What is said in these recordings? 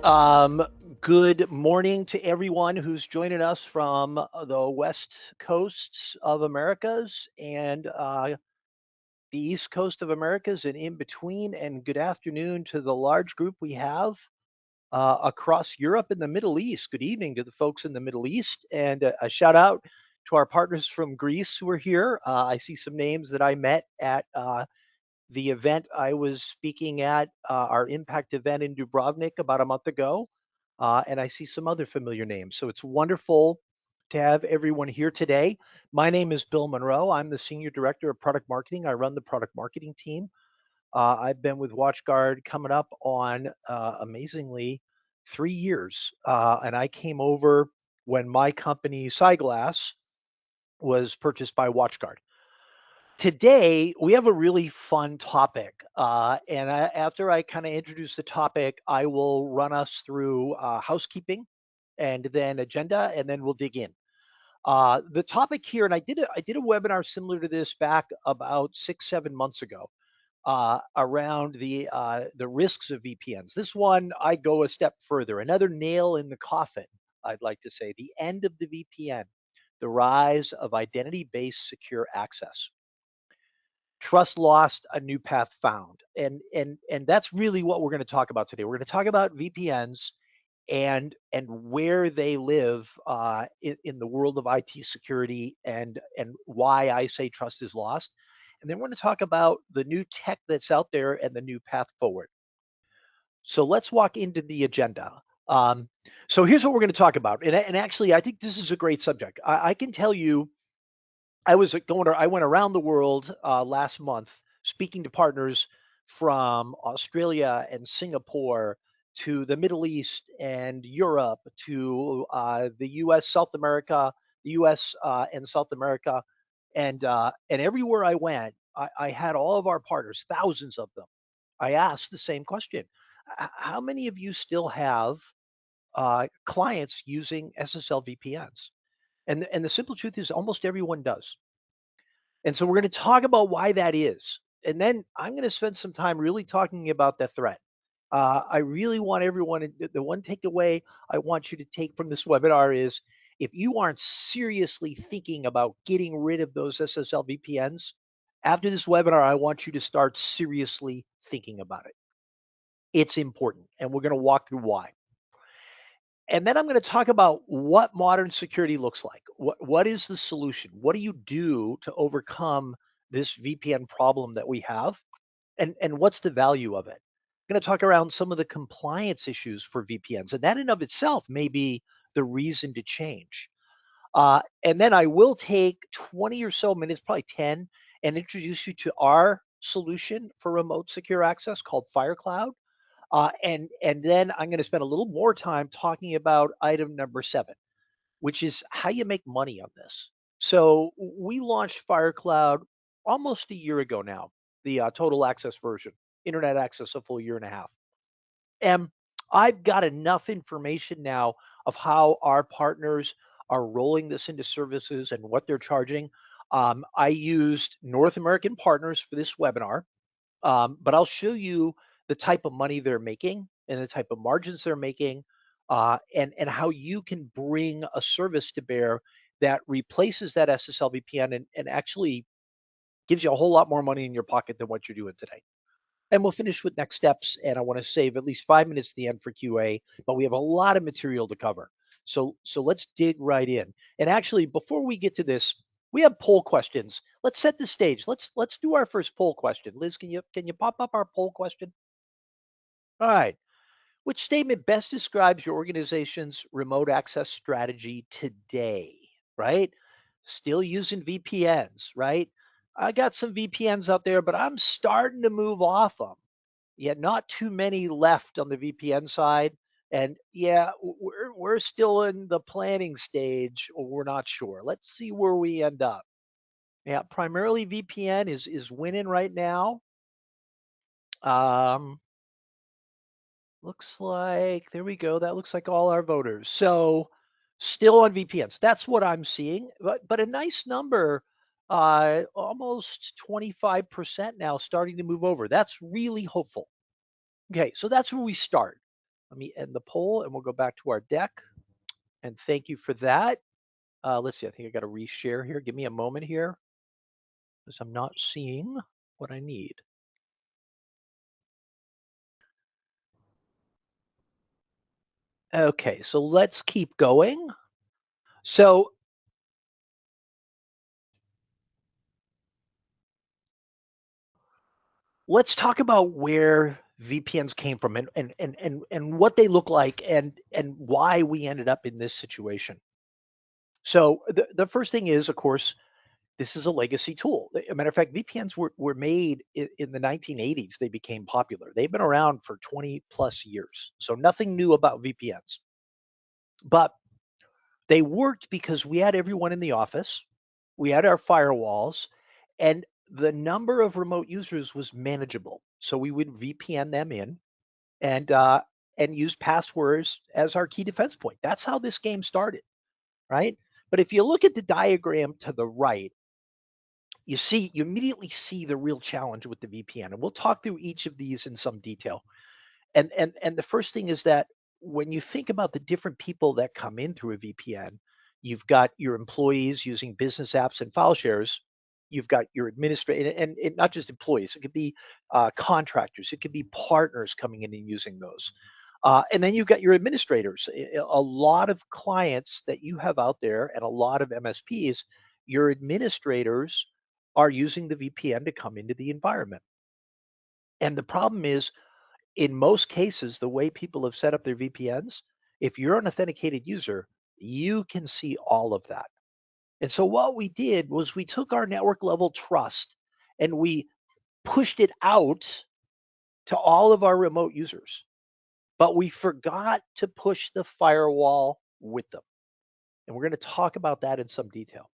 Um, Good morning to everyone who's joining us from the west coasts of Americas and the east coast of Americas and in between. And good afternoon to the large group we have across Europe and the Middle East. Good evening to the folks in the Middle East, and a shout out to our partners from Greece who are here. I see some names that I met at the event I was speaking at, our impact event in Dubrovnik about a month ago. And I see some other familiar names. So it's wonderful to have everyone here today. My name is Bill Monroe. I'm the Senior Director of Product Marketing. I run the product marketing team. I've been with WatchGuard coming up on amazingly 3 years. And I came over when my company, Cyglass, was purchased by WatchGuard. Today, we have a really fun topic. After I kind of introduce the topic, I will run us through housekeeping and then agenda, and then we'll dig in. The topic here, and I did a webinar similar to this back about 6, 7 months ago around the risks of VPNs. This one, I go a step further, another nail in the coffin, I'd like to say, the end of the VPN, the rise of identity-based secure access. Trust lost, a new path found. And that's really what we're going to talk about today. We're going to talk about VPNs and where they live in the world of IT security and why I say trust is lost. And then we're going to talk about the new tech that's out there and the new path forward. So let's walk into the agenda. Um, so here's what we're going to talk about. And actually, I think this is a great subject. I can tell you I went around the world last month speaking to partners from Australia and Singapore to the Middle East and Europe to the U.S., South America, the U.S. And South America, and everywhere I went, I had all of our partners, thousands of them. I asked the same question: How many of you still have clients using SSL VPNs? And the simple truth is, almost everyone does. And so we're going to talk about why that is. And then I'm going to spend some time really talking about the threat. I really want everyone, the one takeaway I want you to take from this webinar is if you aren't seriously thinking about getting rid of those SSL VPNs, after this webinar, I want you to start seriously thinking about it. It's important. And we're going to walk through why. And then I'm going to talk about what modern security looks like. What is the solution? What do you do to overcome this VPN problem that we have? And what's the value of it? I'm going to talk around some of the compliance issues for VPNs. And that in of itself may be the reason to change. And then I will take 20 or so minutes, probably 10, and introduce you to our solution for remote secure access called FireCloud. And then I'm going to spend a little more time talking about item number 7, which is how you make money on this. So we launched FireCloud almost a year ago now, the total access version, internet access a full year and a half. And I've got enough information now of how our partners are rolling this into services and what they're charging. I used North American partners for this webinar. But I'll show you the type of money they're making and the type of margins they're making, and how you can bring a service to bear that replaces that SSL VPN and actually gives you a whole lot more money in your pocket than what you're doing today. And we'll finish with next steps. And I want to save at least 5 minutes at the end for QA, but we have a lot of material to cover. So let's dig right in. And actually, before we get to this, we have poll questions. Let's set the stage. Let's do our first poll question. Liz, can you pop up our poll question? All right. Which statement best describes your organization's remote access strategy today? Right? Still using VPNs, right? I got some VPNs out there, but I'm starting to move off them. Yet not too many left on the VPN side. And yeah, we're still in the planning stage, or we're not sure. Let's see where we end up. Yeah, primarily VPN is winning right now. Um, Looks like there we go. That looks like all our voters. So still on VPNs. That's what I'm seeing. But a nice number, almost 25% now starting to move over. That's really hopeful. Okay, so that's where we start. Let me end the poll and we'll go back to our deck. And thank you for that. Let's see. I think I got to reshare here. Give me a moment here because I'm not seeing what I need. Okay, so let's keep going. So let's talk about where VPNs came from and what they look like and why we ended up in this situation. So the first thing is, of course, this is a legacy tool. A matter of fact, VPNs were made in the 1980s. They became popular. They've been around for 20 plus years. So nothing new about VPNs. But they worked because we had everyone in the office, we had our firewalls, and the number of remote users was manageable. So we would VPN them in and use passwords as our key defense point. That's how this game started, right? But if you look at the diagram to the right, you immediately see the real challenge with the VPN, and we'll talk through each of these in some detail. And the first thing is that when you think about the different people that come in through a VPN, you've got your employees using business apps and file shares. You've got your administrator, and not just employees. It could be contractors. It could be partners coming in and using those. And then you've got your administrators. A lot of clients that you have out there, and a lot of MSPs, your administrators are using the VPN to come into the environment. And the problem is, in most cases, the way people have set up their VPNs, if you're an authenticated user, you can see all of that. And so what we did was we took our network level trust and we pushed it out to all of our remote users, but we forgot to push the firewall with them. And we're going to talk about that in some detail.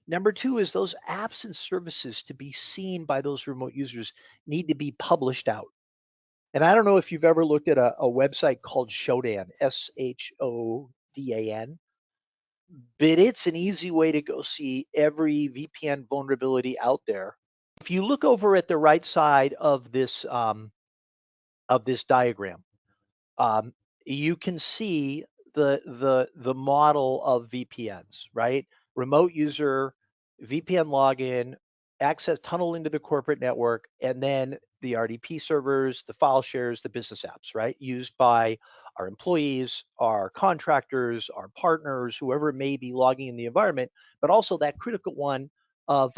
Number two is those apps and services to be seen by those remote users need to be published out. And I don't know if you've ever looked at a website called Shodan, Shodan, but it's an easy way to go see every VPN vulnerability out there. If you look over at the right side of this diagram, um, you can see the model of VPNs, right? Remote user, VPN login, access tunnel into the corporate network, and then the RDP servers, the file shares, the business apps, right? Used by our employees, our contractors, our partners, whoever may be logging in the environment, but also that critical one of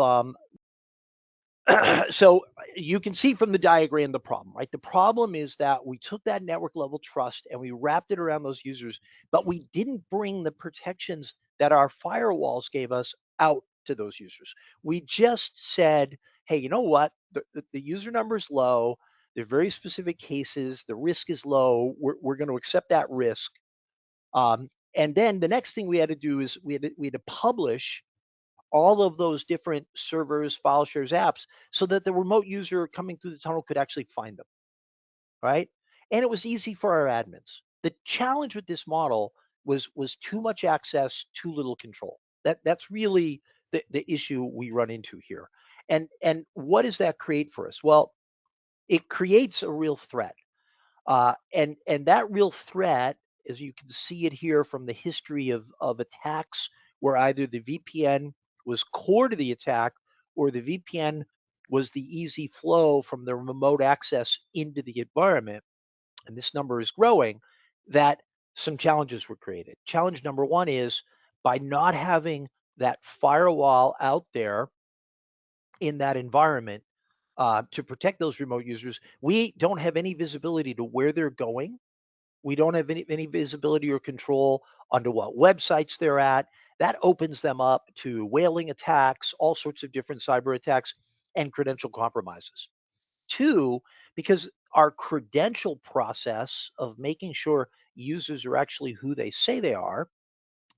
so you can see from the diagram the problem, right? The problem is that we took that network level trust and we wrapped it around those users, but we didn't bring the protections that our firewalls gave us out to those users. We just said, hey, you know what? The user number is low. They're very specific cases. The risk is low. We're going to accept that risk. And then the next thing we had to do is we had to publish all of those different servers, file shares, apps, so that the remote user coming through the tunnel could actually find them, right? And it was easy for our admins. The challenge with this model was too much access, too little control. That's really the issue we run into here. And what does that create for us? Well, it creates a real threat. And that real threat, as you can see it here from the history of attacks, where either the VPN was core to the attack or the VPN was the easy flow from the remote access into the environment, and this number is growing, that some challenges were created. Challenge number one is by not having that firewall out there in that environment to protect those remote users, we don't have any visibility to where they're going. We don't have any visibility or control onto what websites they're at. That opens them up to whaling attacks, all sorts of different cyber attacks, and credential compromises. Two, because our credential process of making sure users are actually who they say they are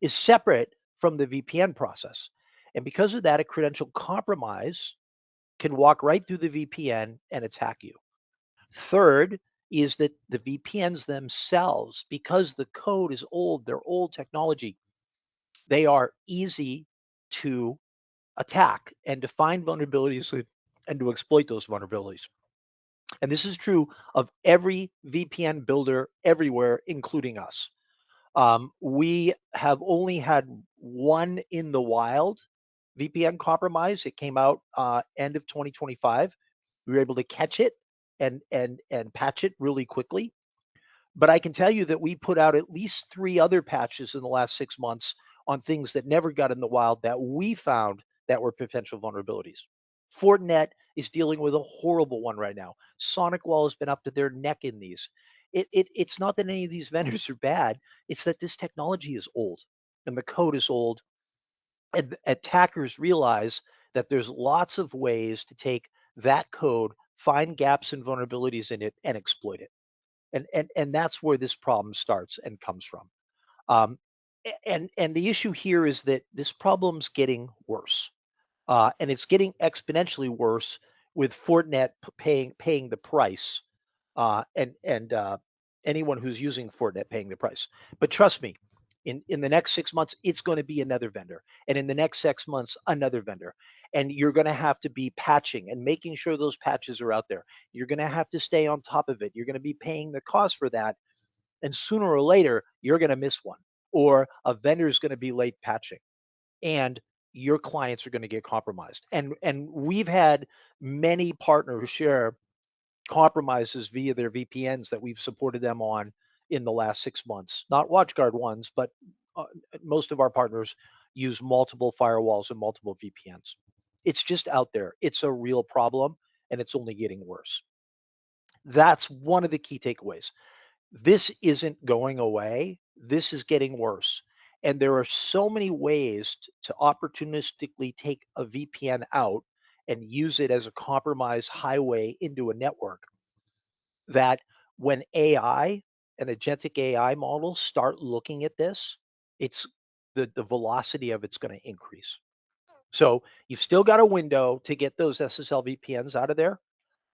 is separate from the VPN process. And because of that, a credential compromise can walk right through the VPN and attack you. Third is that the VPNs themselves, because the code is old, they're old technology, they are easy to attack and to find vulnerabilities and to exploit those vulnerabilities. And this is true of every VPN builder everywhere, including us. We have only had one in the wild VPN compromise. It came out end of 2025. We were able to catch it and patch it really quickly. But I can tell you that we put out at least three other patches in the last 6 months on things that never got in the wild that we found that were potential vulnerabilities. Fortinet is dealing with a horrible one right now. SonicWall has been up to their neck in these. It's not that any of these vendors are bad. It's that this technology is old and the code is old. And attackers realize that there's lots of ways to take that code, find gaps and vulnerabilities in it, and exploit it. And that's where this problem starts and comes from. Um, and the issue here is that this problem's getting worse, and it's getting exponentially worse with Fortinet paying the price, and anyone who's using Fortinet paying the price. But trust me, in the next 6 months, it's going to be another vendor, and in the next 6 months, another vendor, and you're going to have to be patching and making sure those patches are out there. You're going to have to stay on top of it. You're going to be paying the cost for that, and sooner or later, you're going to miss one, or a vendor is going to be late patching, and your clients are going to get compromised. And we've had many partners share compromises via their VPNs that we've supported them on in the last 6 months. Not WatchGuard ones, but uh, most of our partners use multiple firewalls and multiple VPNs. It's just out there. It's a real problem, and it's only getting worse. That's one of the key takeaways. This isn't going away. This is getting worse. And there are so many ways to opportunistically take a VPN out and use it as a compromise highway into a network that when AI and agentic AI models start looking at this, it's the velocity of it's going to increase. So you've still got a window to get those SSL VPNs out of there,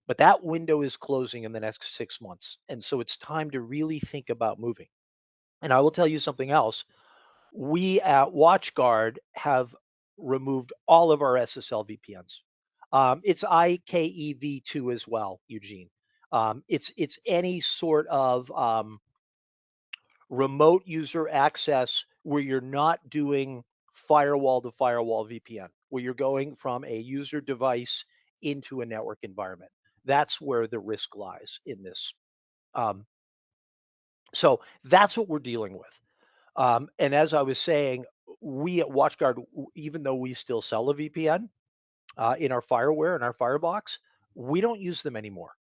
but that window is closing in the next 6 months. And so it's time to really think about moving. And I will tell you something else. We at WatchGuard have removed all of our SSL VPNs. It's IKEV2 as well, Eugene. It's any sort of remote user access where you're not doing firewall to firewall VPN, where you're going from a user device into a network environment. That's where the risk lies in this. Um, so that's what we're dealing with. And as I was saying, we at WatchGuard, even though we still sell a VPN in our fireware and our firebox, we don't use them anymore.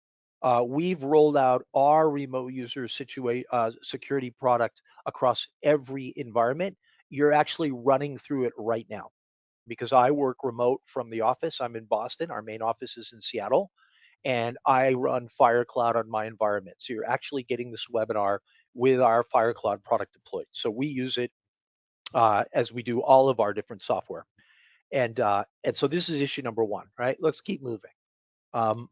We've rolled out our remote user security product across every environment. You're actually running through it right now because I work remote from the office. I'm in Boston. Our main office is in Seattle, and I run FireCloud on my environment. So you're actually getting this webinar with our FireCloud product deployed. So we use it as we do all of our different software. And so this is issue number one, right? Let's keep moving. Um,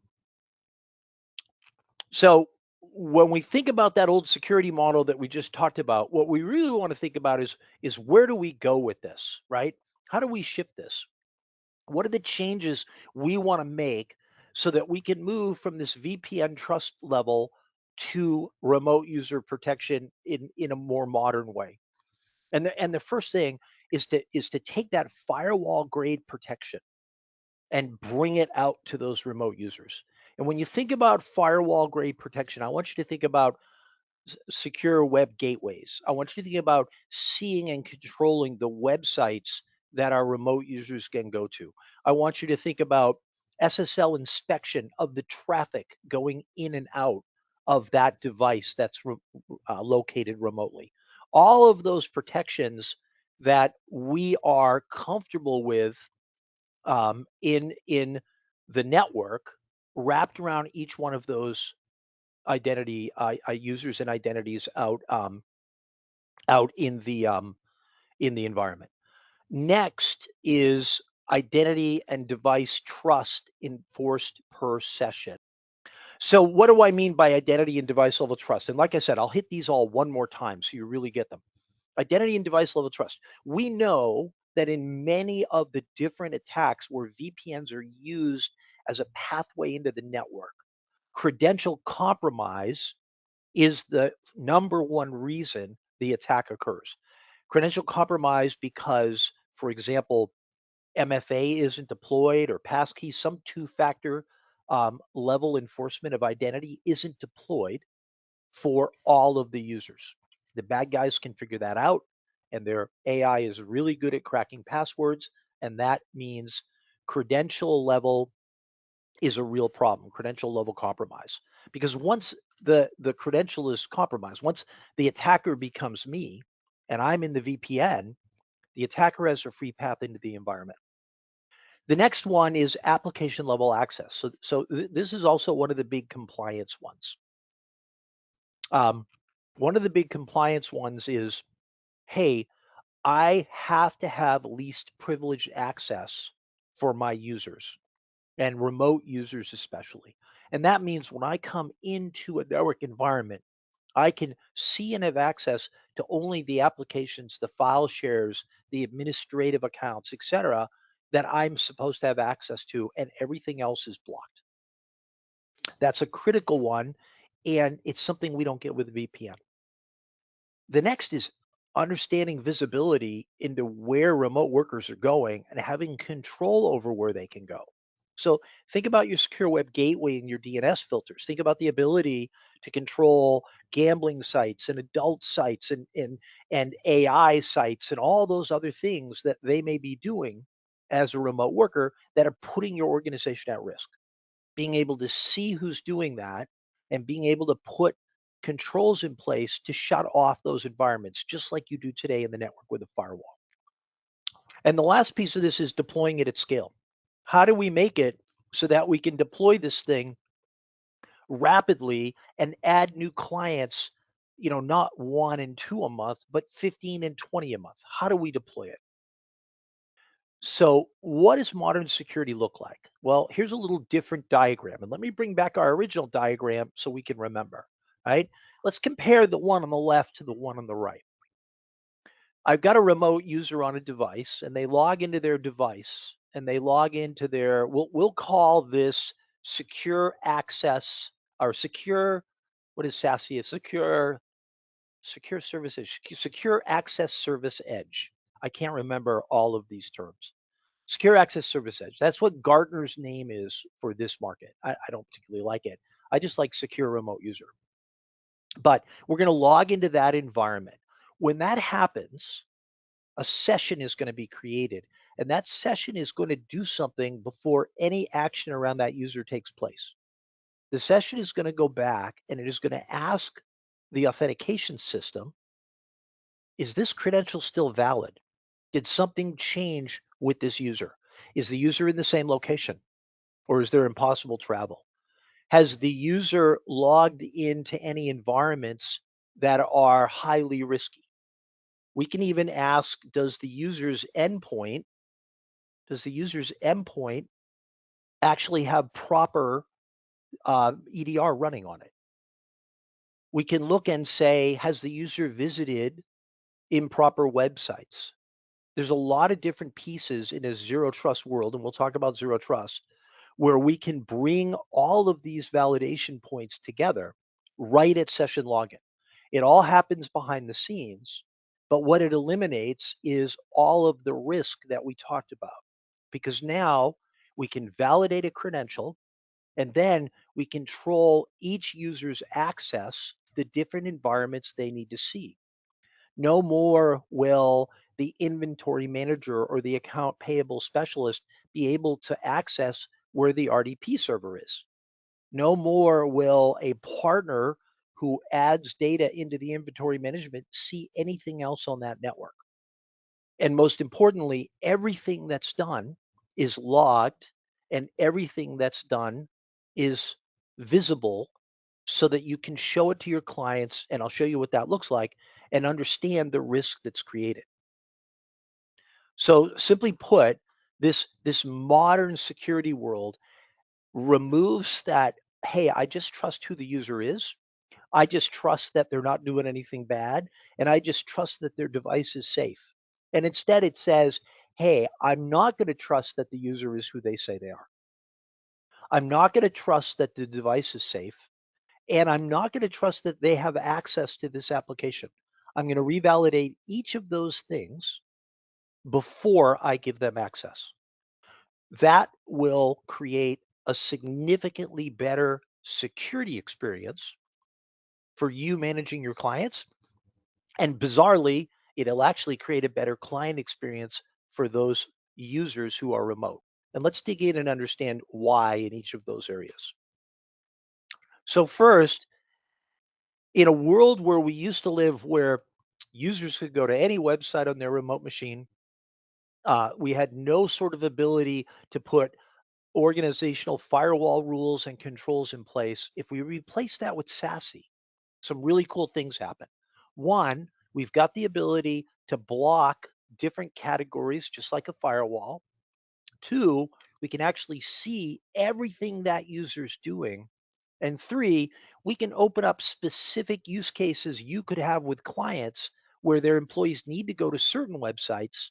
so when we think about that old security model that we just talked about, what we really want to think about is where do we go with this, right? How do we shift this? What are the changes we want to make so that we can move from this VPN trust level to remote user protection in a more modern way? And the first thing is to take that firewall grade protection and bring it out to those remote users. And when you think about firewall grade protection, I want you to think about secure web gateways. I want you to think about seeing and controlling the websites that our remote users can go to. I want you to think about SSL inspection of the traffic going in and out of that device that's located remotely. All of those protections that we are comfortable with in the network wrapped around each one of those identity users and identities out in the environment. Next is identity and device trust enforced per session. So what do I mean by identity and device level trust? And like I said, I'll hit these all one more time so you really get them. Identity and device level trust. We know that in many of the different attacks where VPNs are used as a pathway into the network, credential compromise is the number one reason the attack occurs. Credential compromise because, for example, MFA isn't deployed or passkey, some two-factor level enforcement of identity isn't deployed for all of the users. The bad guys can figure that out, and their AI is really good at cracking passwords, and that means credential level is a real problem, credential level compromise. Because once the credential is compromised, once the attacker becomes me and I'm in the VPN, the attacker has a free path into the environment. The next one is application level access. This is also one of the big compliance ones. One of the big compliance ones is, hey, I have to have least privileged access for my users and remote users especially. And that means when I come into a network environment, I can see and have access to only the applications, the file shares, the administrative accounts, etc., that I'm supposed to have access to, and everything else is blocked. That's a critical one, and it's something we don't get with VPN. The next is understanding visibility into where remote workers are going and having control over where they can go. So think about your secure web gateway and your DNS filters. Think about the ability to control gambling sites and adult sites and AI sites and all those other things that they may be doing as a remote worker that are putting your organization at risk. Being able to see who's doing that and being able to put controls in place to shut off those environments, just like you do today in the network with a firewall. And the last piece of this is deploying it at scale. How do we make it so that we can deploy this thing rapidly and add new clients, not 1 and 2 a month, but 15 and 20 a month? How do we deploy it? So, what does modern security look like? Well, here's a little different diagram. And let me bring back our original diagram so we can remember, right? Let's compare the one on the left to the one on the right. I've got a remote user on a device and they log into their device and they log into their, we'll call this secure access or secure, what is SASE? Secure service edge, secure access service edge. I can't remember all of these terms. Secure Access Service Edge. That's what Gartner's name is for this market. I don't particularly like it. I just like secure remote user. But we're going to log into that environment. When that happens, a session is going to be created. And that session is going to do something before any action around that user takes place. The session is going to go back and it is going to ask the authentication system, is this credential still valid? Did something change with this user? Is the user in the same location or is there impossible travel? Has the user logged into any environments that are highly risky? We can even ask, does the user's endpoint actually have proper EDR running on it? We can look and say, has the user visited improper websites? There's a lot of different pieces in a zero trust world, and we'll talk about zero trust, where we can bring all of these validation points together right at session login. It all happens behind the scenes, but what it eliminates is all of the risk that we talked about. Because now we can validate a credential and then we control each user's access to the different environments they need to see. No more will the inventory manager or the account payable specialist be able to access where the RDP server is. No more will a partner who adds data into the inventory management see anything else on that network. And most importantly, everything that's done is logged and everything that's done is visible so that you can show it to your clients. And I'll show you what that looks like and understand the risk that's created. So simply put, this modern security world removes that, hey, I just trust who the user is. I just trust that they're not doing anything bad. And I just trust that their device is safe. And instead it says, hey, I'm not going to trust that the user is who they say they are. I'm not going to trust that the device is safe, and I'm not going to trust that they have access to this application. I'm going to revalidate each of those things before I give them access. That will create a significantly better security experience for you managing your clients. And bizarrely, it'll actually create a better client experience for those users who are remote. And let's dig in and understand why in each of those areas. So, first, in a world where we used to live where users could go to any website on their remote machine, we had no sort of ability to put organizational firewall rules and controls in place. If we replace that with SASE, some really cool things happen. One, we've got the ability to block different categories, just like a firewall. Two, we can actually see everything that user's doing. And three, we can open up specific use cases you could have with clients where their employees need to go to certain websites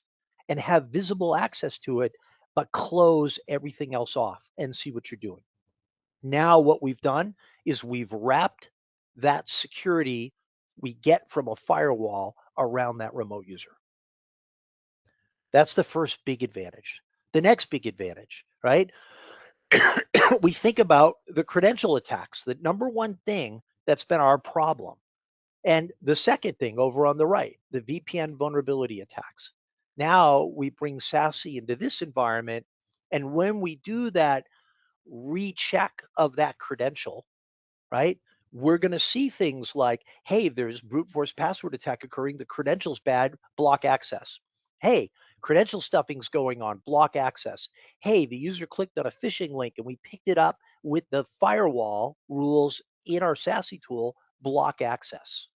and have visible access to it, but close everything else off and see what you're doing. Now, what we've done is we've wrapped that security we get from a firewall around that remote user. That's the first big advantage. The next big advantage, right? We think about the credential attacks, the number one thing that's been our problem. And the second thing over on the right, the VPN vulnerability attacks. Now we bring SASE into this environment. And when we do that recheck of that credential, right? We're going to see things like, hey, there's brute force password attack occurring. The credential's bad, block access. Hey, credential stuffing's going on, block access. Hey, the user clicked on a phishing link and we picked it up with the firewall rules in our SASE tool, block access.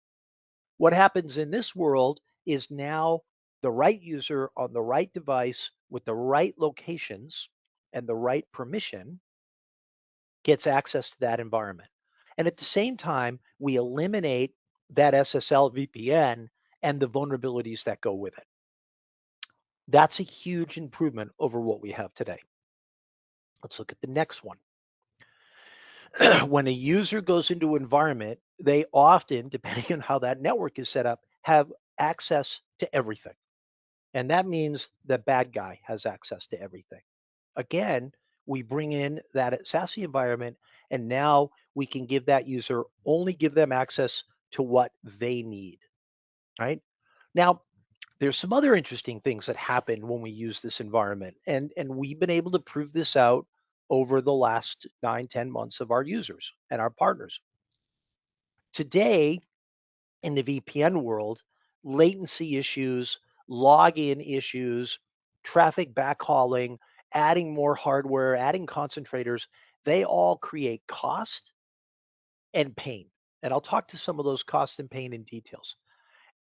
What happens in this world is now the right user on the right device with the right locations and the right permission gets access to that environment. And at the same time, we eliminate that SSL VPN and the vulnerabilities that go with it. That's a huge improvement over what we have today. Let's look at the next one. When a user goes into an environment, they often, depending on how that network is set up, have access to everything. And that means the bad guy has access to everything. Again, we bring in that SASE environment, and now we can give that user only give them access to what they need, right? Now, there's some other interesting things that happen when we use this environment, and we've been able to prove this out over the last 9, 10 months of our users and our partners. Today, in the VPN world, latency issues, login issues, traffic backhauling, adding more hardware, adding concentrators, they all create cost and pain. And I'll talk to some of those cost and pain in details.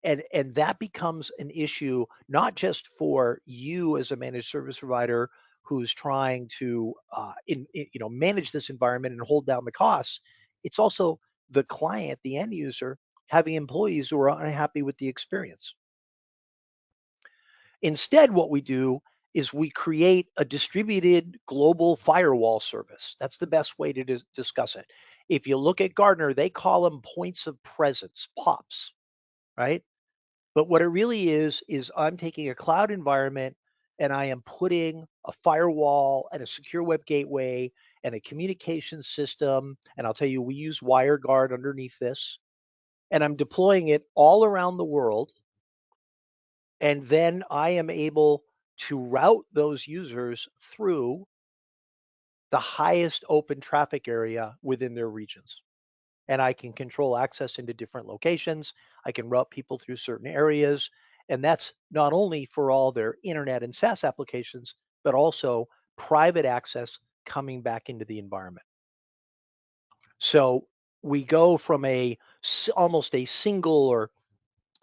And that becomes an issue not just for you as a managed service provider who's trying to manage this environment and hold down the costs. It's also the client, the end user, having employees who are unhappy with the experience. Instead, what we do is we create a distributed global firewall service. That's the best way to discuss it. If you look at Gartner, they call them points of presence, POPs, right? But what it really is I'm taking a cloud environment and I am putting a firewall and a secure web gateway and a communication system. And I'll tell you, we use WireGuard underneath this. And I'm deploying it all around the world. And then I am able to route those users through the highest open traffic area within their regions. And I can control access into different locations. I can route people through certain areas. And that's not only for all their internet and SaaS applications, but also private access coming back into the environment. So we go from almost a single or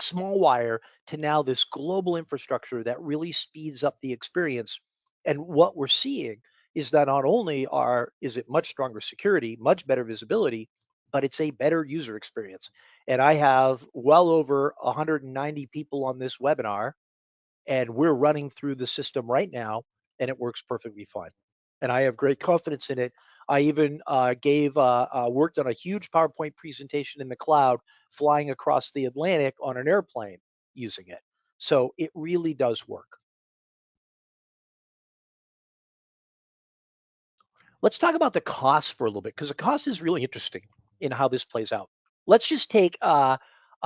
small wire to now this global infrastructure that really speeds up the experience. And what we're seeing is that not only is it much stronger security, much better visibility, but it's a better user experience. And I have well over 190 people on this webinar, and we're running through the system right now, and it works perfectly fine. and I have great confidence in it. I even worked on a huge PowerPoint presentation in the cloud, flying across the Atlantic on an airplane using it. So it really does work. Let's talk about the cost for a little bit because the cost is really interesting in how this plays out. Let's just take a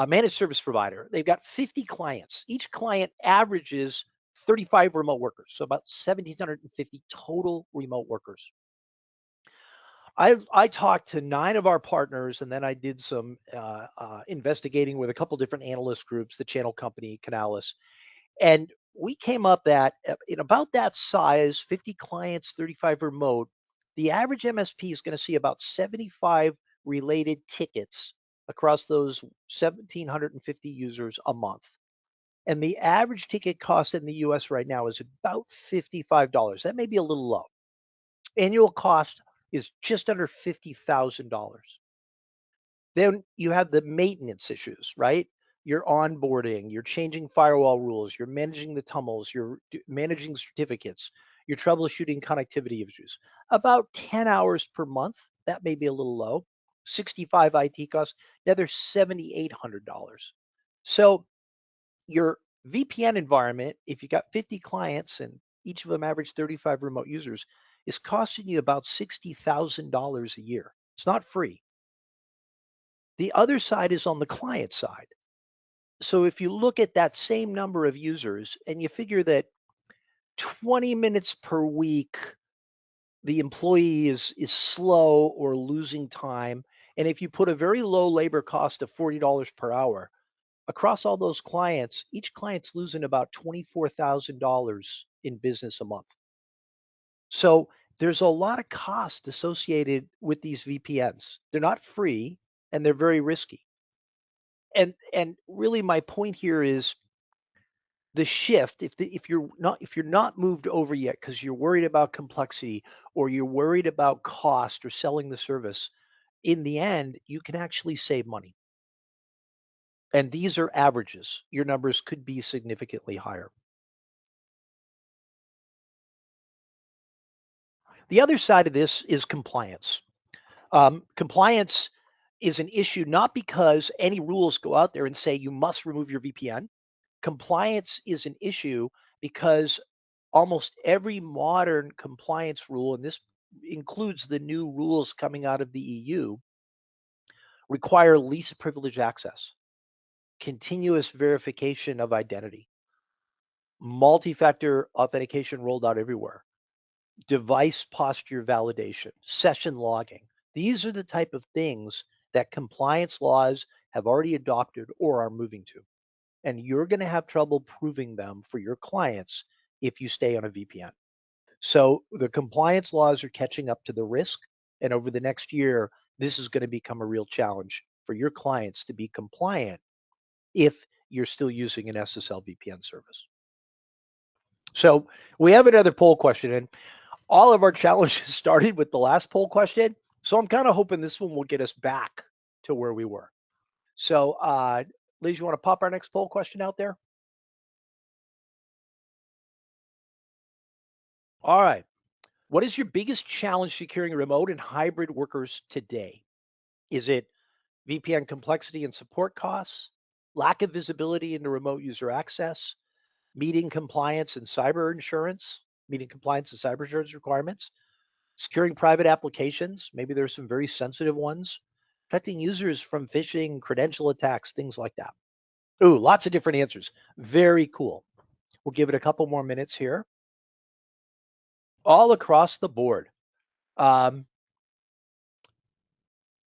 managed service provider. They've got 50 clients. Each client averages 35 remote workers, so about 1,750 total remote workers. I talked to 9 of our partners, and then I did some investigating with a couple different analyst groups, the channel company, Canalys, and we came up that in about that size, 50 clients, 35 remote, the average MSP is going to see about 75 related tickets across those 1,750 users a month. And the average ticket cost in the US right now is about $55. That may be a little low. Annual cost is just under $50,000. Then you have the maintenance issues, right? You're onboarding, you're changing firewall rules, you're managing the tunnels, you're managing certificates, you're troubleshooting connectivity issues. About 10 hours per month. That may be a little low. 65 IT costs, another $7,800. So your VPN environment, if you got 50 clients and each of them average 35 remote users, is costing you about $60,000 a year. It's not free. The other side is on the client side. So if you look at that same number of users and you figure that 20 minutes per week, the employee is slow or losing time. And if you put a very low labor cost of $40 per hour across all those clients, each client's losing about $24,000 in business a month. So there's a lot of cost associated with these VPNs. They're not free and they're very risky. And really my point here is the shift if you're not moved over yet because you're worried about complexity or you're worried about cost or selling the service, in the end you can actually save money. And these are averages. Your numbers could be significantly higher. The other side of this is compliance. Compliance is an issue not because any rules go out there and say you must remove your VPN. Compliance is an issue because almost every modern compliance rule, and this includes the new rules coming out of the EU, require least privilege access, continuous verification of identity, multi-factor authentication rolled out everywhere, device posture validation, session logging. These are the type of things that compliance laws have already adopted or are moving to. And you're going to have trouble proving them for your clients if you stay on a VPN. So the compliance laws are catching up to the risk. And over the next year, this is going to become a real challenge for your clients to be compliant if you're still using an SSL VPN service. So we have another poll question, and all of our challenges started with the last poll question. So I'm kind of hoping this one will get us back to where we were. So, Liz, you want to pop our next poll question out there? All right. What is your biggest challenge securing remote and hybrid workers today? Is it VPN complexity and support costs, lack of visibility into remote user access, meeting compliance and cyber insurance requirements, securing private applications? Maybe there's some very sensitive ones, protecting users from phishing, credential attacks, things like that. Ooh, lots of different answers. Very cool. We'll give it a couple more minutes here. All across the board. Um,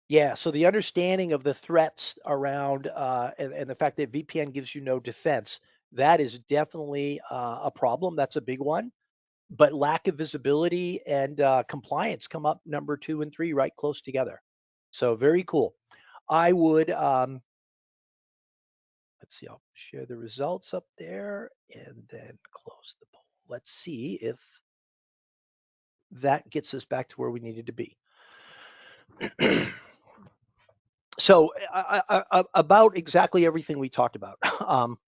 Yeah, so the understanding of the threats around and the fact that VPN gives you no defense, that is definitely a problem. That's a big one. But lack of visibility and compliance come up number 2 and 3 right close together. So very cool. I would let's see, I'll share the results up there and then close the poll. Let's see if that gets us back to where we needed to be. So about exactly everything we talked about,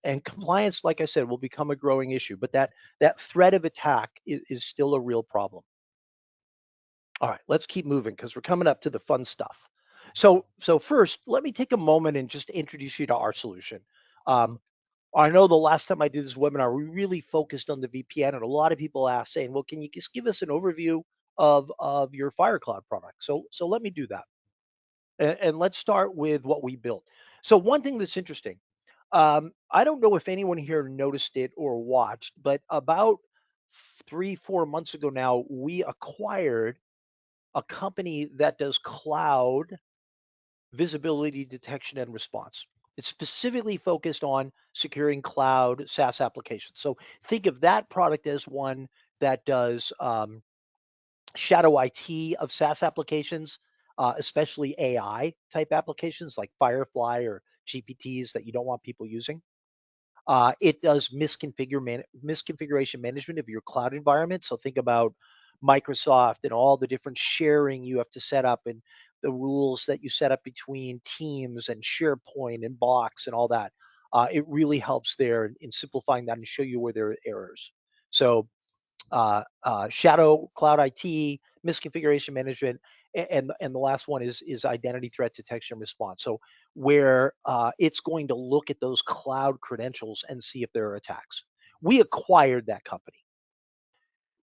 and compliance, like I said, will become a growing issue. But that threat of attack is still a real problem. All right, let's keep moving because we're coming up to the fun stuff. So first, let me take a moment and just introduce you to our solution. Um, I know the last time I did this webinar, we really focused on the VPN, and a lot of people asked, saying, "Well, can you just give us an overview of your FireCloud product?" So let me do that, and let's start with what we built. So one thing that's interesting, I don't know if anyone here noticed it or watched, but about 3 4 months ago now, we acquired a company that does cloud visibility detection and response. It's specifically focused on securing cloud SaaS applications. So think of that product as one that does shadow IT of SaaS applications, especially AI type applications like Firefly or GPTs that you don't want people using. It does misconfiguration management of your cloud environment. So think about Microsoft and all the different sharing you have to set up and the rules that you set up between Teams and SharePoint and Box and all that. It really helps there in simplifying that and show you where there are errors. So shadow cloud IT, misconfiguration management, and the last one is identity threat detection and response. So where it's going to look at those cloud credentials and see if there are attacks. We acquired that company.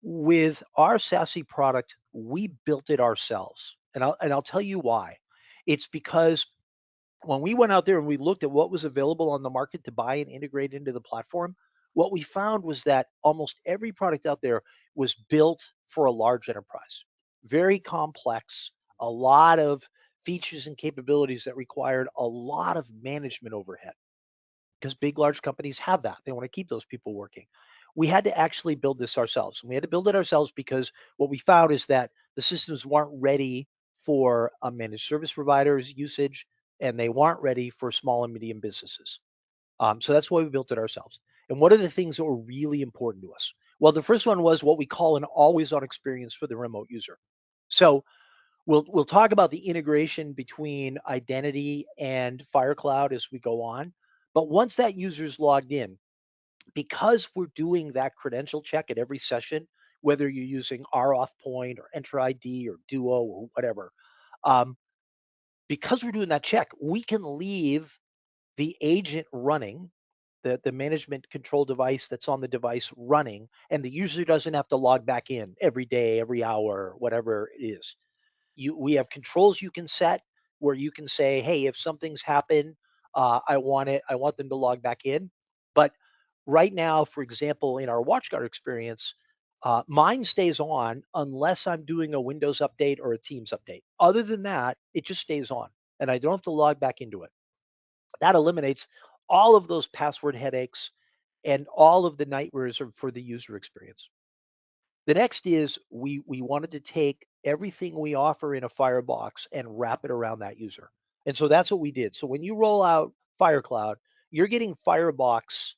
With our SASE product, we built it ourselves, and I'll tell you why. It's because when we went out there and we looked at what was available on the market to buy and integrate into the platform, what we found was that almost every product out there was built for a large enterprise. Very complex, a lot of features and capabilities that required a lot of management overhead because big, large companies have that. They want to keep those people working. We had to actually build this ourselves. And we had to build it ourselves because what we found is that the systems weren't ready for a managed service provider's usage and they weren't ready for small and medium businesses. So that's why we built it ourselves. And what are the things that were really important to us? Well, the first one was what we call an always on experience for the remote user. So we'll talk about the integration between identity and FireCloud as we go on. But once that user's logged in, because we're doing that credential check at every session, whether you're using our point or Enter ID or Duo or whatever, um, because we're doing that check, we can leave the agent running, the management control device that's on the device running, and the user doesn't have to log back in every day, every hour, whatever it is. We have controls you can set where you can say, hey, if something's happened, I want them to log back in. But right now, for example, in our WatchGuard experience, mine stays on unless I'm doing a Windows update or a Teams update. Other than that, it just stays on and I don't have to log back into it. That eliminates all of those password headaches and all of the nightmares for the user experience. The next is we wanted to take everything we offer in a Firebox and wrap it around that user. And so that's what we did. So when you roll out FireCloud, you're getting Firebox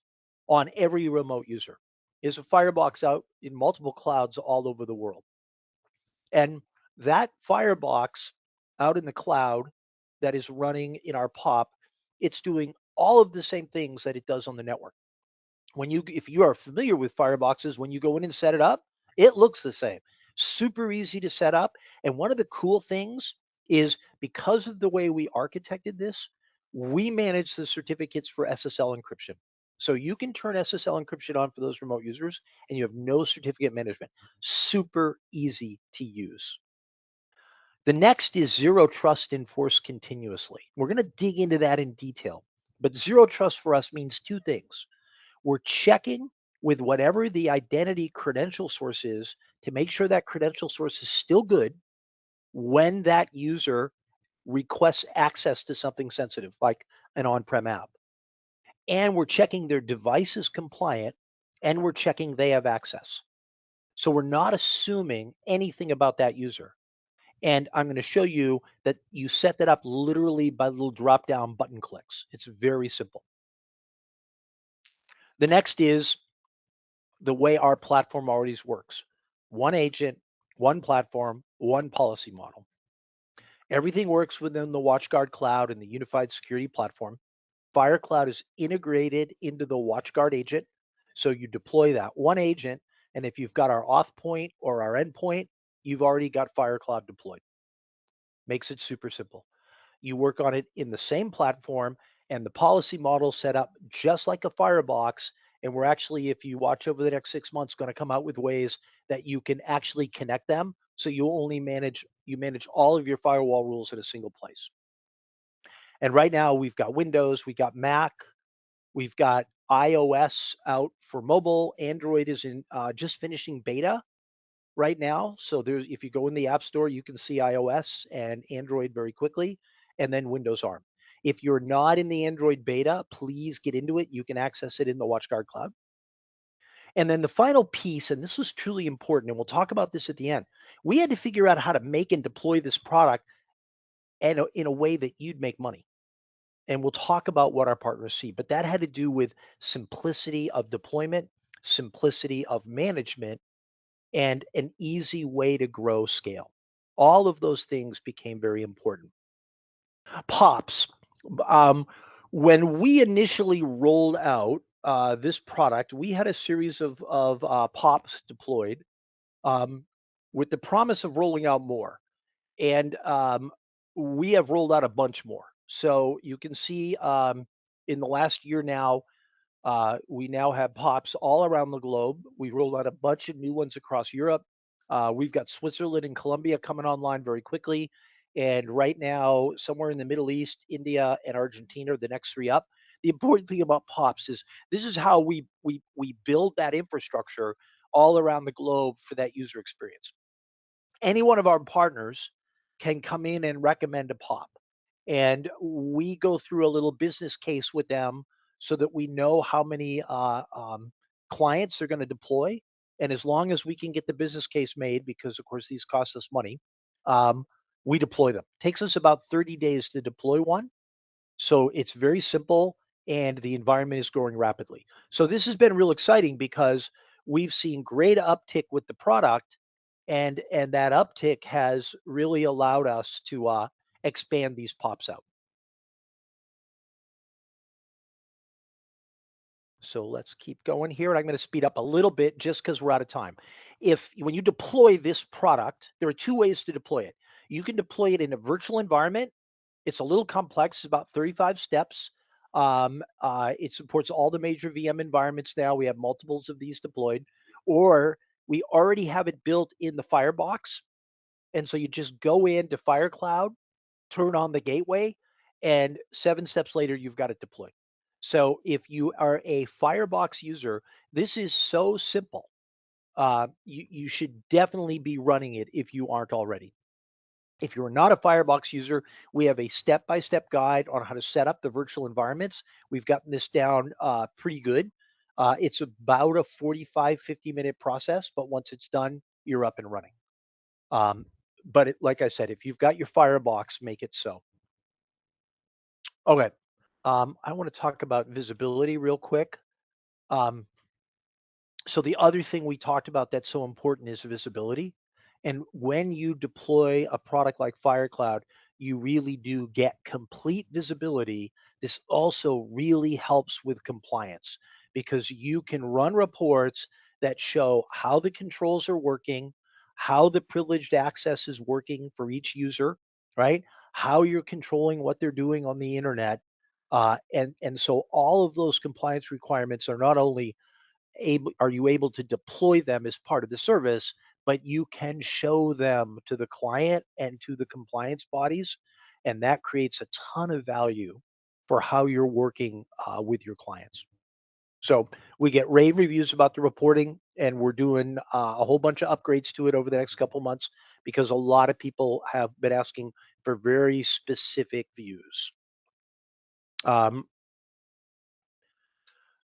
on every remote user. There's a Firebox out in multiple clouds all over the world. And that Firebox out in the cloud that is running in our POP, it's doing all of the same things that it does on the network. If you are familiar with fireboxes, when you go in and set it up, it looks the same. Super easy to set up. And one of the cool things is because of the way we architected this, we manage the certificates for SSL encryption. So you can turn SSL encryption on for those remote users and you have no certificate management. Super easy to use. The next is zero trust enforced continuously. We're going to dig into that in detail. But zero trust for us means two things. We're checking with whatever the identity credential source is to make sure that credential source is still good when that user requests access to something sensitive like an on-prem app. And we're checking their device is compliant and we're checking they have access. So we're not assuming anything about that user. And I'm going to show you that you set that up literally by little drop down button clicks. It's very simple. The next is the way our platform already works. One agent, one platform, one policy model. Everything works within the WatchGuard cloud and the unified security platform. FireCloud is integrated into the WatchGuard agent. So you deploy that one agent, and if you've got our auth point or our endpoint, you've already got FireCloud deployed. Makes it super simple. You work on it in the same platform and the policy model set up just like a firebox. And we're actually, if you watch over the next 6 months, going to come out with ways that you can actually connect them. So you manage all of your firewall rules in a single place. And right now we've got Windows, we got Mac, we've got iOS out for mobile. Android is in just finishing beta right now. So there's if you go in the App Store, you can see iOS and Android very quickly, and then Windows ARM. If you're not in the Android beta, please get into it. You can access it in the WatchGuard cloud. And then the final piece, and this was truly important, and we'll talk about this at the end. We had to figure out how to make and deploy this product and in a way that you'd make money. And we'll talk about what our partners see, but that had to do with simplicity of deployment, simplicity of management, and an easy way to grow scale. All of those things became very important. Pops. Um, when we initially rolled out this product, we had a series of pops deployed um, with the promise of rolling out more. And we have rolled out a bunch more. So you can see in the last year now, we now have POPs all around the globe. We rolled out a bunch of new ones across Europe. We've got Switzerland and Colombia coming online very quickly. And right now, somewhere in the Middle East, India, and Argentina are the next three up. The important thing about POPs is this is how we build that infrastructure all around the globe for that user experience. Any one of our partners can come in and recommend a pop. And we go through a little business case with them so that we know how many clients they're going to deploy. And as long as we can get the business case made, because of course these cost us money, um, we deploy them. Takes us about 30 days to deploy one. So it's very simple and the environment is growing rapidly. So this has been real exciting because we've seen great uptick with the product and that uptick has really allowed us to expand these pops out. So let's keep going here. And I'm going to speed up a little bit just because we're out of time. If when you deploy this product, there are two ways to deploy it. You can deploy it in a virtual environment. It's a little complex, it's about 35 steps. It supports all the major VM environments now. We have multiples of these deployed, or we already have it built in the Firebox. And so you just go into FireCloud, turn on the gateway, and 7 steps later, you've got it deployed. So if you are a Firebox user, this is so simple. You should definitely be running it if you aren't already. If you're not a Firebox user, we have a step-by-step guide on how to set up the virtual environments. We've gotten this down pretty good. It's about a 45, 50-minute process, but once it's done, you're up and running. But like I said, if you've got your Firebox, make it so. Okay. I want to talk about visibility real quick. Um, so the other thing we talked about that's so important is visibility. And when you deploy a product like FireCloud, you really do get complete visibility. This also really helps with compliance because you can run reports that show how the controls are working, how the privileged access is working for each user, right? How you're controlling what they're doing on the internet. And so all of those compliance requirements are not only able to deploy them as part of the service, but you can show them to the client and to the compliance bodies, and that creates a ton of value for how you're working with your clients. So we get rave reviews about the reporting, and we're doing a whole bunch of upgrades to it over the next couple months because a lot of people have been asking for very specific views. Um,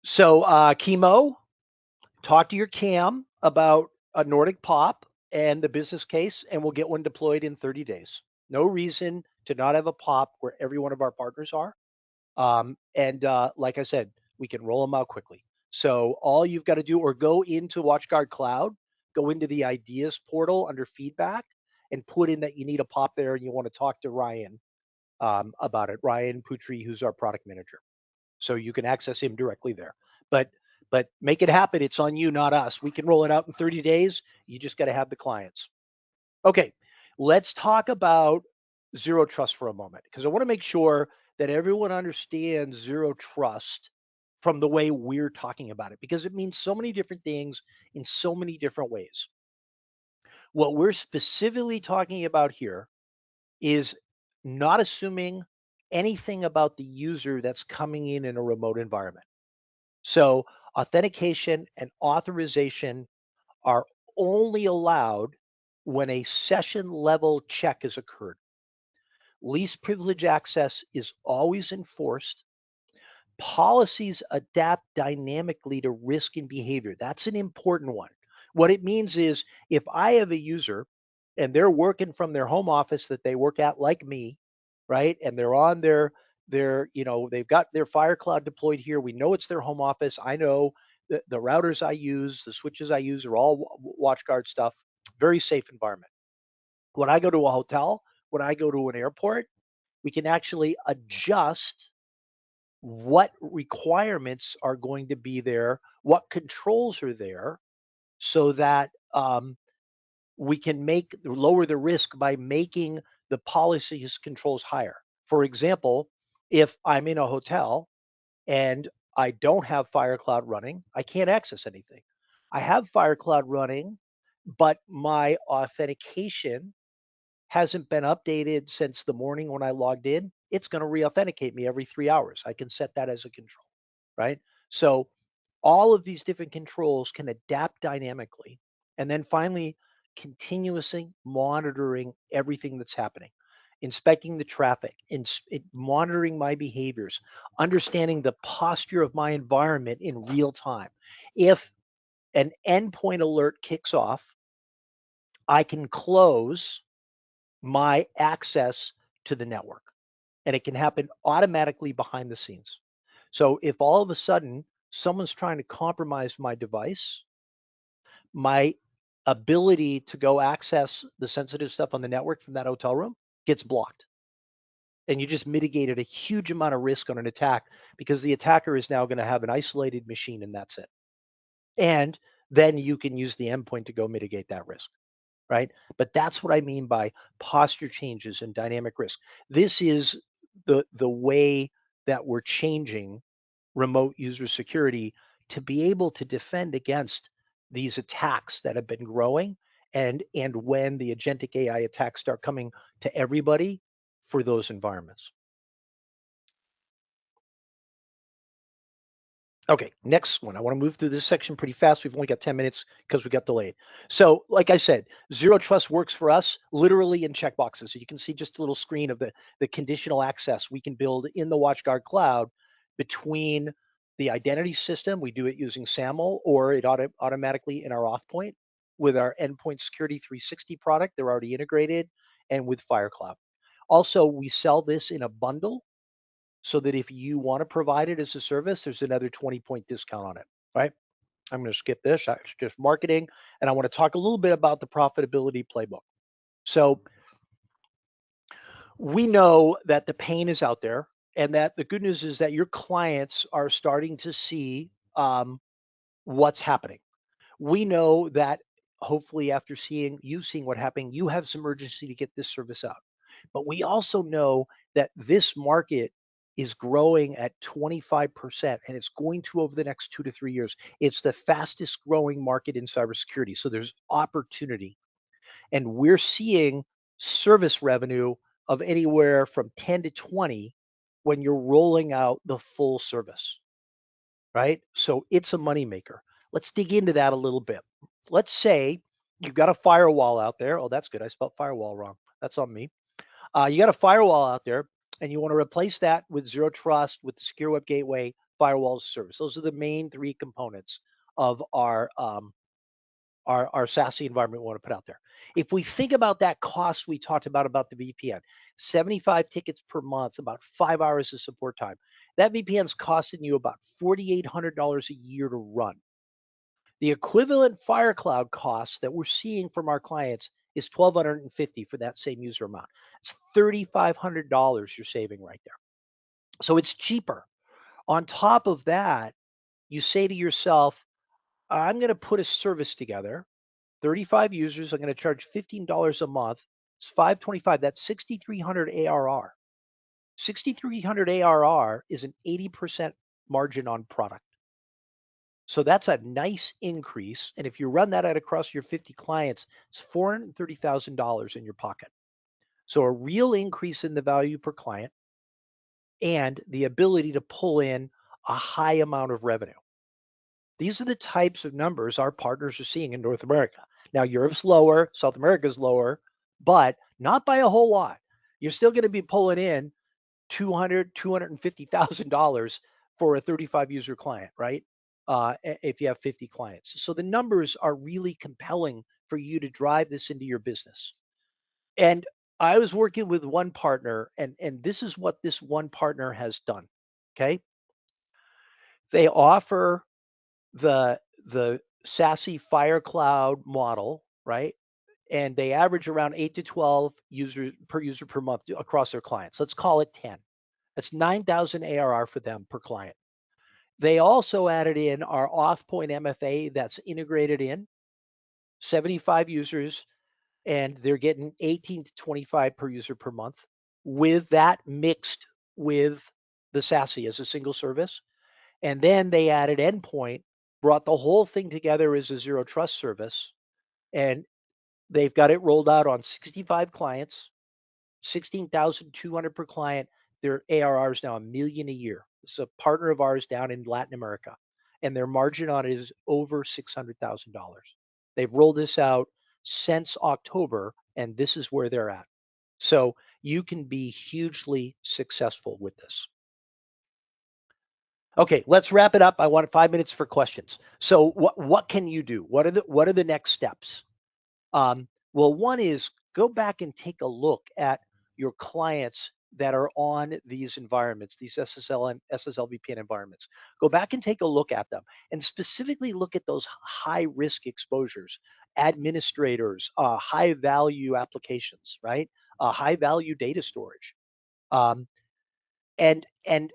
Chemo, talk to your CAM about a Nordic pop and the business case, and we'll get one deployed in 30 days. No reason to not have a pop where every one of our partners are. And like I said, we can roll them out quickly. So all you've got to do, or go into WatchGuard Cloud, go into the ideas portal under feedback, and put in that you need a pop there and you want to talk to Ryan about it. Ryan Putri, who's our product manager. So you can access him directly there. But but make it happen. It's on you, not us. We can roll it out in 30 days. You just got to have the clients. Okay, let's talk about zero trust for a moment because I want to make sure that everyone understands zero trust from the way we're talking about it because it means so many different things in so many different ways. What we're specifically talking about here is not assuming anything about the user that's coming in a remote environment. So, authentication and authorization are only allowed when a session level check has occurred. Least privilege access is always enforced. Policies adapt dynamically to risk and behavior. That's an important one. What it means is if I have a user and they're working from their home office that they work at like me, right? And they're on they've got their Fire Cloud deployed here. We know it's their home office. I know the routers I use, the switches I use are all WatchGuard stuff. Very safe environment. When I go to a hotel, when I go to an airport, we can actually adjust what requirements are going to be there, what controls are there, so that we can make lower the risk by making the policies controls higher. For example, if I'm in a hotel and I don't have FireCloud running, I can't access anything. I have FireCloud running, but my authentication hasn't been updated since the morning when I logged in, it's going to re-authenticate me every 3 hours. I can set that as a control, right? So all of these different controls can adapt dynamically. And then finally, continuously monitoring everything that's happening, inspecting the traffic, monitoring my behaviors, understanding the posture of my environment in real time. If an endpoint alert kicks off, I can close my access to the network. And it can happen automatically behind the scenes. So if all of a sudden someone's trying to compromise my device, my ability to go access the sensitive stuff on the network from that hotel room gets blocked. And you just mitigated a huge amount of risk on an attack because the attacker is now going to have an isolated machine and that's it. And then you can use the endpoint to go mitigate that risk. Right? But that's what I mean by posture changes and dynamic risk. This is the way that we're changing remote user security to be able to defend against these attacks that have been growing and when the agentic AI attacks start coming to everybody for those environments. Okay, next one. I want to move through this section pretty fast. We've only got 10 minutes because we got delayed. So, like I said, zero trust works for us literally in checkboxes. So you can see just a little screen of the conditional access we can build in the WatchGuard cloud between the identity system. We do it using SAML or it automatically in our auth point with our endpoint security 360 product. They're already integrated and with FireCloud. Also, we sell this in a bundle so that if you want to provide it as a service, there's another 20-point discount on it, right? I'm going to skip this. It's just marketing. And I want to talk a little bit about the profitability playbook. So we know that the pain is out there and that the good news is that your clients are starting to see what's happening. We know that hopefully after seeing what happened, you have some urgency to get this service out. But we also know that this market is growing at 25% and it's going to over the next 2 to 3 years. It's the fastest growing market in cybersecurity. So there's opportunity. And we're seeing service revenue of anywhere from 10 to 20 when you're rolling out the full service, right? So it's a moneymaker. Let's dig into that a little bit. Let's say you've got a firewall out there. Oh, that's good. I spelled firewall wrong. That's on me. You got a firewall out there, and you want to replace that with zero trust, with the secure web gateway, firewall as a service. Those are the main three components of our SASE environment we want to put out there. If we think about that cost we talked about the VPN, 75 tickets per month, about 5 hours of support time. That VPN's costing you about $4,800 a year to run. The equivalent FireCloud cost that we're seeing from our clients is $1,250 for that same user amount. It's $3,500 you're saving right there. So it's cheaper. On top of that, you say to yourself, I'm going to put a service together 35 users, I'm going to charge $15 a month. It's 525. That's 6,300 ARR. 6,300 ARR is an 80% margin on product. So that's a nice increase. And if you run that out across your 50 clients, it's $430,000 in your pocket. So a real increase in the value per client and the ability to pull in a high amount of revenue. These are the types of numbers our partners are seeing in North America. Now, Europe's lower, South America's lower, but not by a whole lot. You're still going to be pulling in $250,000 for a 35 user client, right? If you have 50 clients. So the numbers are really compelling for you to drive this into your business. And I was working with one partner, and this is what this one partner has done. Okay. They offer the SASE FireCloud model, right? And they average around 8 to 12 users per user per month across their clients. Let's call it 10. That's 9,000 ARR for them per client. They also added in our off-point MFA that's integrated in, 75 users, and they're getting 18 to 25 per user per month. With that mixed with the SASE as a single service. And then they added endpoint, brought the whole thing together as a zero trust service. And they've got it rolled out on 65 clients, 16,200 per client. Their ARR is now $1 million a year. It's a partner of ours down in Latin America, and their margin on it is over $600,000. They've rolled this out since October, and this is where they're at. So you can be hugely successful with this. Okay, let's wrap it up. I want 5 minutes for questions. So what can you do? What are the next steps? Well, one is go back and take a look at your clients that are on these environments, these SSL and SSL VPN environments. Go back and take a look at them and specifically look at those high risk exposures, administrators, high value applications, right? High value data storage. Um, and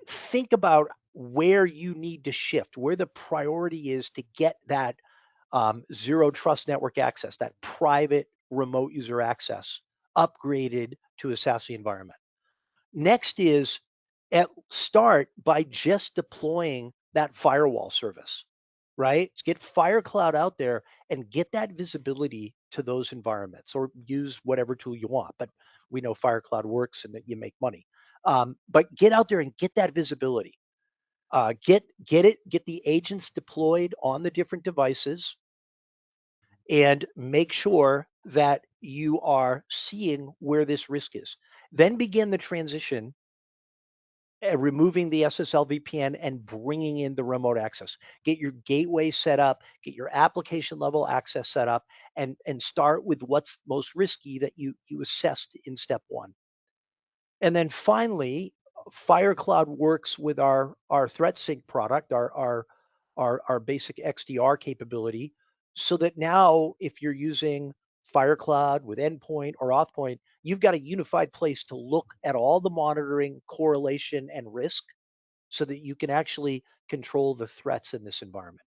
think about where you need to shift, where the priority is to get that zero trust network access, that private remote user access upgraded to a SASE environment. Next is start by just deploying that firewall service, right? Get FireCloud out there and get that visibility to those environments, or use whatever tool you want. But we know FireCloud works and that you make money. But get out there and get that visibility. Get the agents deployed on the different devices, and make sure that you are seeing where this risk is. Then begin the transition, removing the SSL VPN and bringing in the remote access. Get your gateway set up, get your application level access set up, and start with what's most risky that you assessed in step one. And then finally, FireCloud works with our Threat Sync product, our basic XDR capability, so that now if you're using FireCloud with endpoint or offpoint, you've got a unified place to look at all the monitoring, correlation, and risk, so that you can actually control the threats in this environment.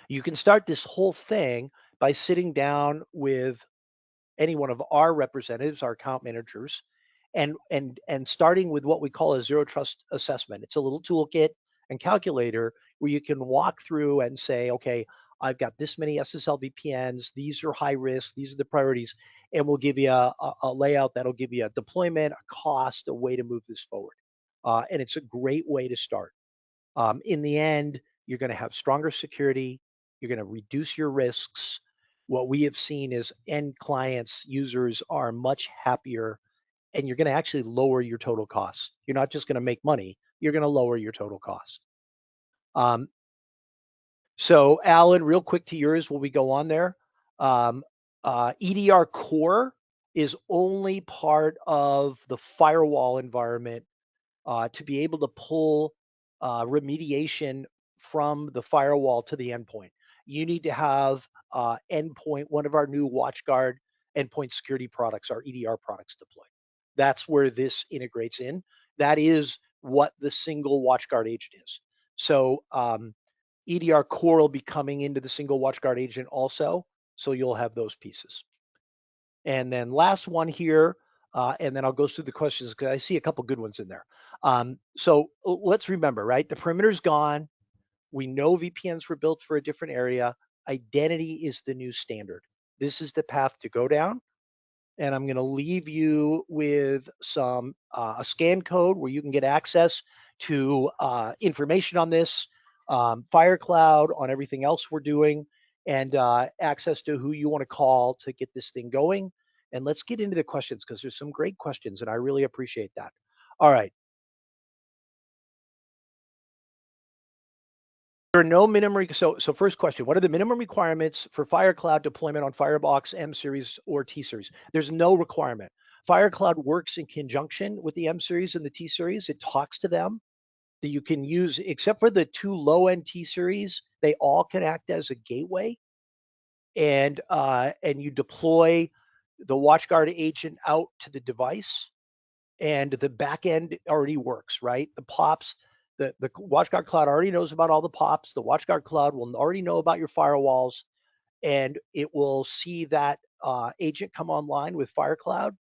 You can start this whole thing by sitting down with any one of our representatives, our account managers, and starting with what we call a zero trust assessment. It's a little toolkit and calculator where you can walk through and say, okay, I've got this many SSL VPNs. These are high risk. These are the priorities, and we'll give you a layout that'll give you a deployment, a cost, a way to move this forward. And it's a great way to start. In the end, you're going to have stronger security. You're going to reduce your risks. What we have seen is end clients, users are much happier, and you're going to actually lower your total costs. You're not just going to make money, you're going to lower your total cost. So Alan, real quick to yours while we go on there. EDR core is only part of the firewall environment to be able to pull remediation from the firewall to the endpoint. You need to have endpoint, one of our new WatchGuard endpoint security products, our EDR products deployed. That's where this integrates in. That is what the single WatchGuard agent is. So EDR core will be coming into the single WatchGuard agent also. So you'll have those pieces. And then last one here, and then I'll go through the questions because I see a couple good ones in there. So let's remember, right? The perimeter's gone. We know VPNs were built for a different area. Identity is the new standard. This is the path to go down. And I'm going to leave you with some a scan code where you can get access to information on this, FireCloud, on everything else we're doing, and access to who you want to call to get this thing going. And let's get into the questions because there's some great questions, and I really appreciate that. All right. There are no minimum. So first question: what are the minimum requirements for FireCloud deployment on Firebox M series or T series? There's no requirement. FireCloud works in conjunction with the M series and the T series. It talks to them that you can use, except for the two low end T series. They all can act as a gateway, and you deploy the WatchGuard agent out to the device, and the back end already works, right? The POPs, the WatchGuard cloud already knows about all the POPs. The WatchGuard cloud will already know about your firewalls, and it will see that agent come online with FireCloud,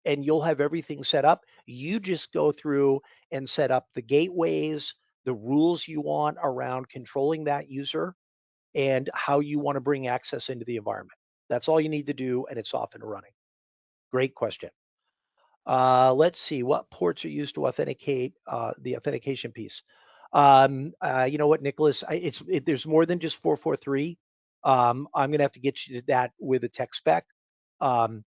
and you'll have everything set up. You just go through and set up the gateways, the rules you want around controlling that user, and how you want to bring access into the environment. That's all you need to do, and it's off and running. Great question. Let's see, what ports are used to authenticate the authentication piece? You know what, Nicholas? There's more than just 443. I'm going to have to get you to that with a tech spec. Um,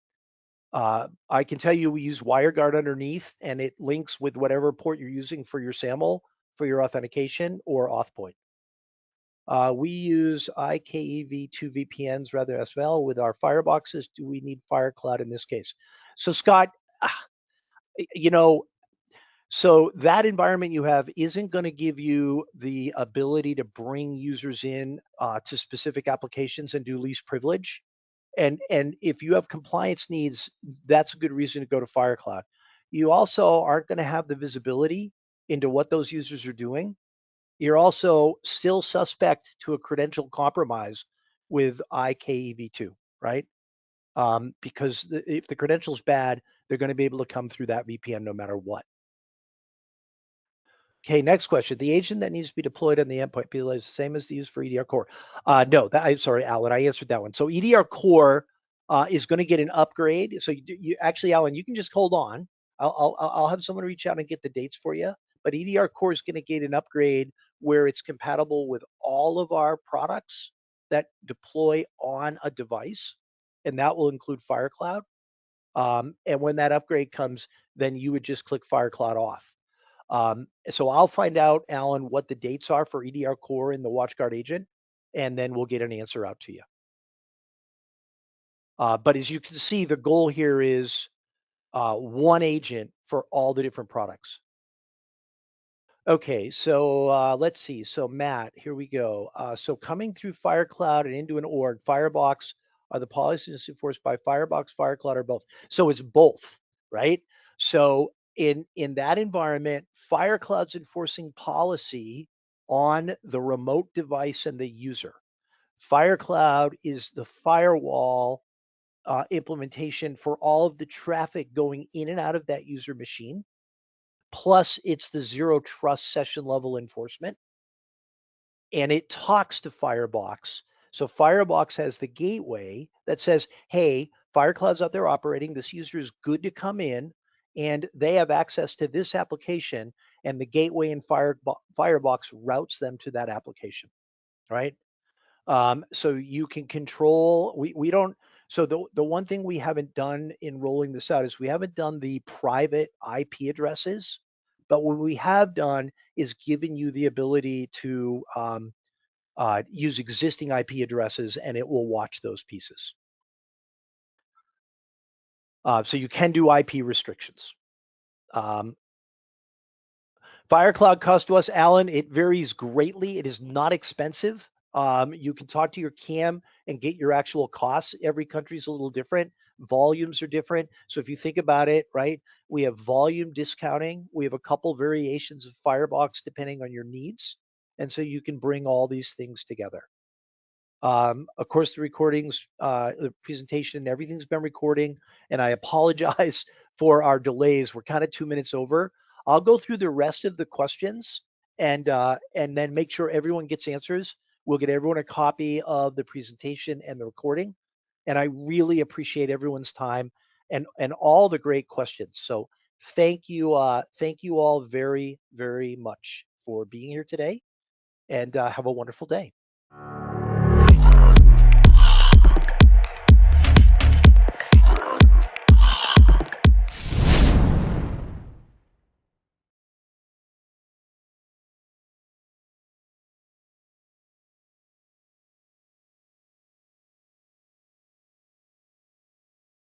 I can tell you we use WireGuard underneath, and it links with whatever port you're using for your SAML for your authentication or authpoint. We use IKEV2 VPNs rather than SVL with our fireboxes. Do we need FireCloud in this case? So Scott, you know, so that environment you have isn't going to give you the ability to bring users in to specific applications and do least privilege. And if you have compliance needs, that's a good reason to go to FireCloud. You also aren't going to have the visibility into what those users are doing. You're also still suspect to a credential compromise with IKEV2, right? Because if the credential's bad, they're going to be able to come through that VPN no matter what. Okay, next question. The agent that needs to be deployed on the endpoint be the same as the use for EDR core. No, I'm sorry, Alan, I answered that one. So EDR core is going to get an upgrade. So you actually, Alan, you can just hold on. I'll have someone reach out and get the dates for you. But EDR core is going to get an upgrade where it's compatible with all of our products that deploy on a device, and that will include FireCloud. And when that upgrade comes, then you would just click FireCloud off. So I'll find out, Alan, what the dates are for EDR core and the WatchGuard agent, and then we'll get an answer out to you. But as you can see, the goal here is one agent for all the different products. Okay, so let's see. So Matt, here we go. So coming through FireCloud and into an org, Firebox, are the policies enforced by Firebox, FireCloud, or both? So it's both, right? So in that environment, FireCloud's enforcing policy on the remote device and the user. FireCloud is the firewall implementation for all of the traffic going in and out of that user machine. Plus, it's the zero trust session level enforcement, and it talks to Firebox. So Firebox has the gateway that says, hey, FireCloud's out there operating. This user is good to come in, and they have access to this application, and the gateway in Firebox routes them to that application, right? So you can control, we don't, so the one thing we haven't done in rolling this out is we haven't done the private IP addresses, but what we have done is given you the ability to use existing IP addresses, and it will watch those pieces. So you can do IP restrictions. FireCloud cost to us, Alan, it varies greatly. It is not expensive. You can talk to your CAM and get your actual costs. Every country is a little different. Volumes are different. So if you think about it, right, we have volume discounting. We have a couple variations of Firebox depending on your needs. And so you can bring all these things together. Of course, the presentation, and everything's been recording, and I apologize for our delays. We're kind of 2 minutes over. I'll go through the rest of the questions and then make sure everyone gets answers. We'll get everyone a copy of the presentation and the recording. And I really appreciate everyone's time and all the great questions. So thank you all very, very much for being here today, and have a wonderful day.